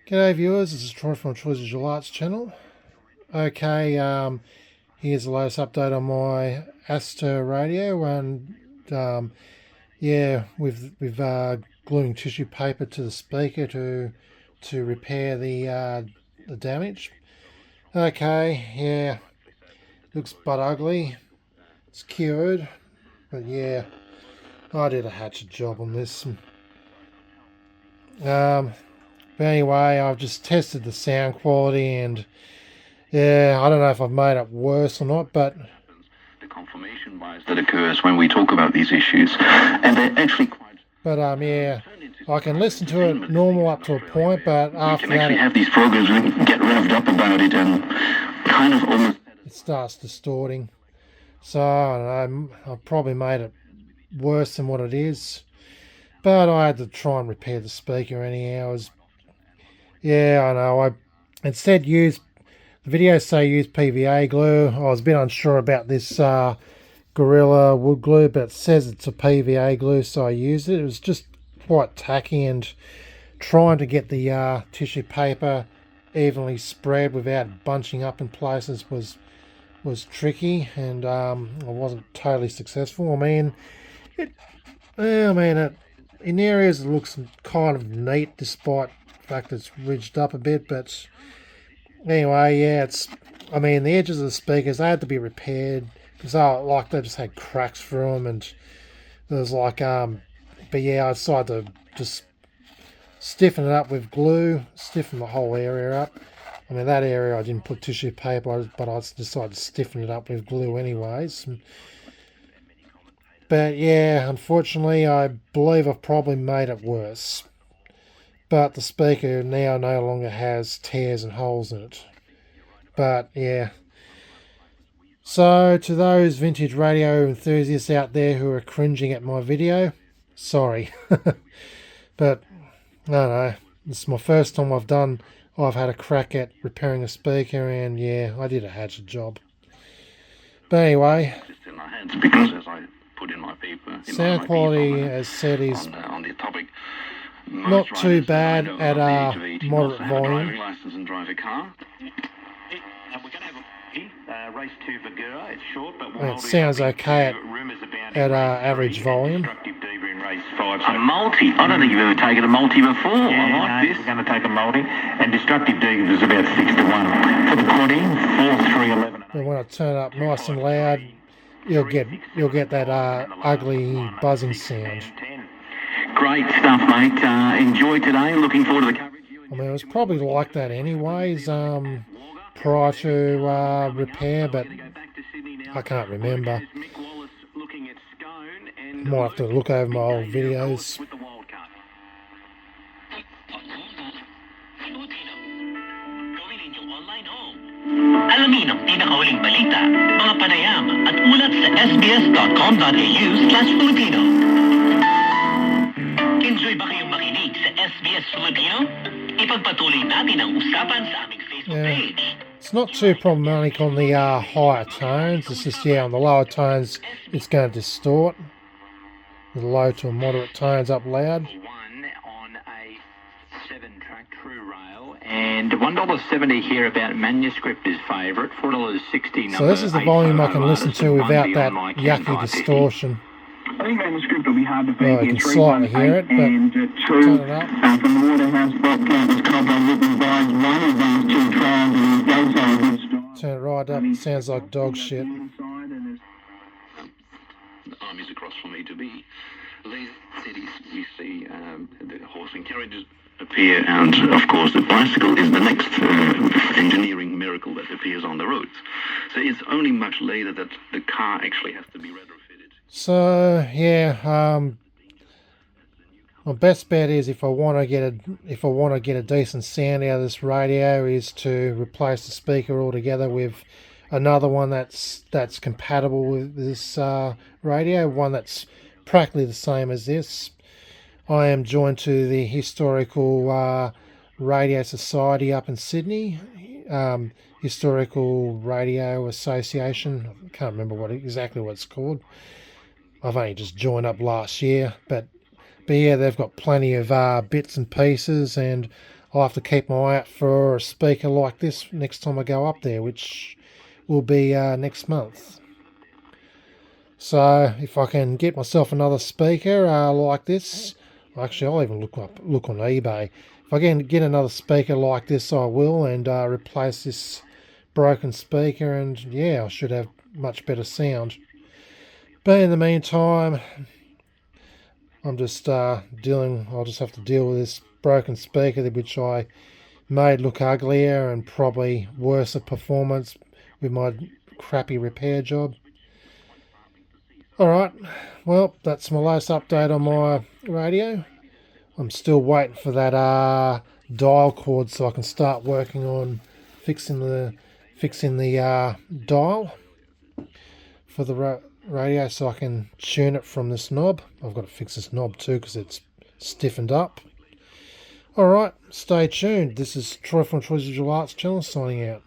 G'day viewers, this is Troy from Troy's Visual Arts channel. Okay, here's the latest update on my Astor radio, and yeah, we've gluing tissue paper to the speaker to repair the damage. Okay, yeah, looks but ugly. It's cured, but yeah, I did a hatchet job on this. But anyway, I've just tested the sound quality, and yeah, I don't know if I've made it worse or not, but the confirmation bias that occurs when we talk about these issues, and they're actually quite. But yeah, I can listen to it normal up to a point, but after we can actually that, have these programs we can get revved up about it and kind of almost. It starts distorting. So I don't know. I've probably made it worse than what it is, but I had to try and repair the speaker anyhow. Yeah, I know. I instead used, the videos say use PVA glue. I was a bit unsure about this Gorilla wood glue, but it says it's a PVA glue, so I used it. It was just quite tacky, and trying to get the tissue paper evenly spread without bunching up in places was tricky, and I wasn't totally successful. I mean, in areas it looks kind of neat, despite the fact it's ridged up a bit. But anyway, yeah, the edges of the speakers, they had to be repaired because they just had cracks through them, and there was but yeah, I decided to just stiffen it up with glue, stiffen the whole area up. I mean, that area I didn't put tissue paper, but I decided to stiffen it up with glue anyways. But yeah, unfortunately, I believe I've probably made it worse. But the speaker now no longer has tears and holes in it. But yeah. So to those vintage radio enthusiasts out there who are cringing at my video, sorry. But I don't know. This is my first time I've had a crack at repairing a speaker, and yeah, I did a hatchet job. But anyway, because as I put in my paper, sound quality, as said, is on the topic, not too bad at a moderate volume. It sounds okay at average volume. A multi. I don't think you've ever taken a multi before. Yeah, I like this. We're going to take a multi, and destructive degree is about 6-1 for the quad in 4, 3, 11. But when I turn it up nice and loud, you'll get that ugly buzzing sound. Great stuff, mate. Enjoy today. Looking forward to the coverage. I mean, it was probably like that anyways, prior to repair, but I can't remember. Might have to look over my old videos. Alamin ang pinakahuling balita, mga panayam at ulat sa sbs.com.au/Filipino. Enjoy ba kayong makinig sa SBS Filipino? Ipagpatuloy natin ang usapan sa aming Facebook page. It's not too problematic on the higher tones. It's just, on the lower tones, it's going to distort. The low to moderate tones up loud. One on a 7-track true rail, and $1.70 here about manuscript is favourite. $4.60. So this is the volume I can listen to without that yucky distortion. I think manuscript will be hard to beat. Well, you can slightly hear it, but turn it up. From the Waterhouse broadcast copper written by one of those two trials, and goes on a good stride. Turn it right up. It sounds like dog shit. The armies across from A to B. These cities, we see the horse and carriages appear, and of course the bicycle is the next engineering miracle that appears on the roads. So it's only much later that the car actually has to be retrofitted. So yeah, my best bet is if I want to get a decent sound out of this radio, is to replace the speaker altogether with another one that's compatible with this radio, one that's practically the same as this. I am joined to the Historical Radio Society up in Sydney, Historical Radio Association. I can't remember exactly what it's called. I've only just joined up last year, but yeah, they've got plenty of bits and pieces, and I'll have to keep my eye out for a speaker like this next time I go up there, which will be next month. So if I can get myself another speaker like this, actually I'll even look on eBay. If I can get another speaker like this, I will, and replace this broken speaker, and yeah, I should have much better sound. But in the meantime, I'm just I'll just have to deal with this broken speaker, which I made look uglier and probably worse of performance with my crappy repair job. Alright, well, that's my latest update on my radio. I'm still waiting for that dial cord so I can start working on fixing the dial for the radio so I can tune it from this knob. I've got to fix this knob too because it's stiffened up. Alright, stay tuned. This is Troy from Troy's Visual Arts channel signing out.